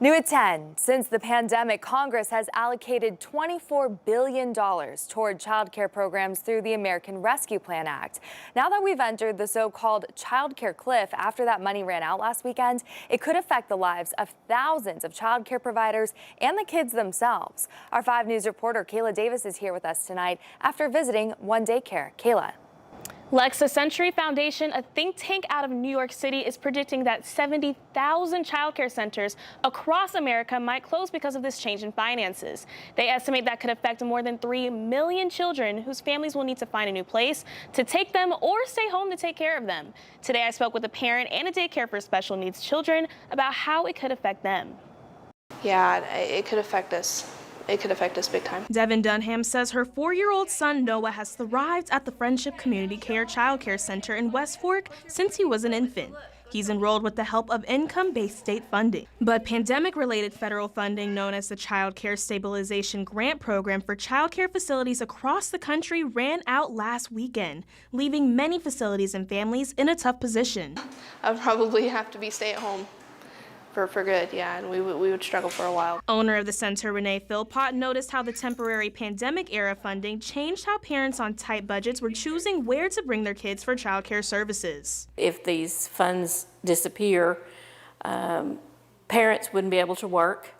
New at 10. Since the pandemic, Congress has allocated $24 billion toward child care programs through the American Rescue Plan Act. Now that we've entered the so-called Childcare Cliff after that money ran out last weekend, it could affect the lives of thousands of child care providers and the kids themselves. Our 5 News reporter Kayla Davis is here with us tonight after visiting one daycare. Kayla. Lex, the Century Foundation, a think tank out of New York City, is predicting that 70,000 childcare centers across America might close because of this change in finances. They estimate that could affect more than 3 million children whose families will need to find a new place to take them or stay home to take care of them. Today, I spoke with a parent and a daycare for special needs children about how it could affect them. Yeah, it could affect us. It could affect us big time. Devin Dunham says her 4-year-old son Noah has thrived at the Friendship Community Care Child Care Center in West Fork since he was an infant. He's enrolled with the help of income-based state funding. But pandemic-related federal funding known as the Child Care Stabilization Grant Program for child care facilities across the country ran out last weekend, leaving many facilities and families in a tough position. I would probably have to be stay at home for good, yeah, and we would struggle for a while. Owner of the center, Renee Philpott, noticed how the temporary pandemic-era funding changed how parents on tight budgets were choosing where to bring their kids for child care services. If these funds disappear, parents wouldn't be able to work,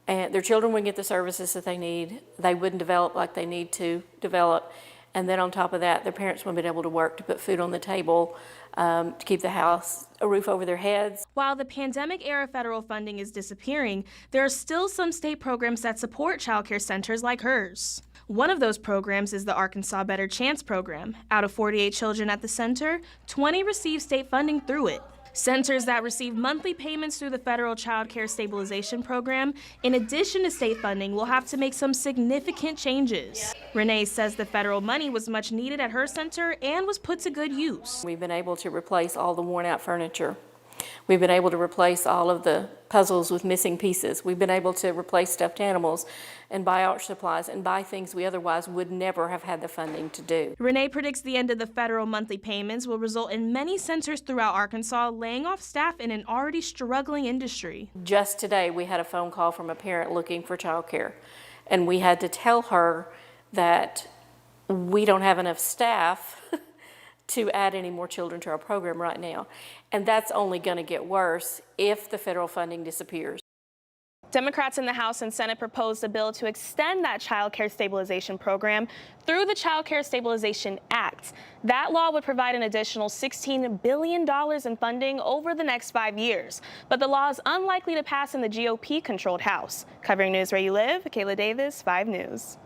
and their children wouldn't get the services that they need. They wouldn't develop like they need to develop. And then on top of that, their parents wouldn't be able to work to put food on the table, to keep the house, a roof over their heads. While the pandemic-era federal funding is disappearing, there are still some state programs that support child care centers like hers. One of those programs is the Arkansas Better Chance program. Out of 48 children at the center, 20 receive state funding through it. Centers that receive monthly payments through the federal Child Care Stabilization Program, in addition to state funding, will have to make some significant changes. Renee says the federal money was much needed at her center and was put to good use. We've been able to replace all the worn out furniture. We've been able to replace all of the puzzles with missing pieces. We've been able to replace stuffed animals and buy art supplies and buy things we otherwise would never have had the funding to do. Renee predicts the end of the federal monthly payments will result in many centers throughout Arkansas laying off staff in an already struggling industry. Just today, we had a phone call from a parent looking for childcare, and we had to tell her that we don't have enough staff to add any more children to our program right now. And that's only going to get worse if the federal funding disappears. Democrats in the House and Senate proposed a bill to extend that child care stabilization program through the Child Care Stabilization Act. That law would provide an additional $16 billion in funding over the next 5 years. But the law is unlikely to pass in the GOP-controlled House. Covering news where you live, Kayla Davis, 5 News.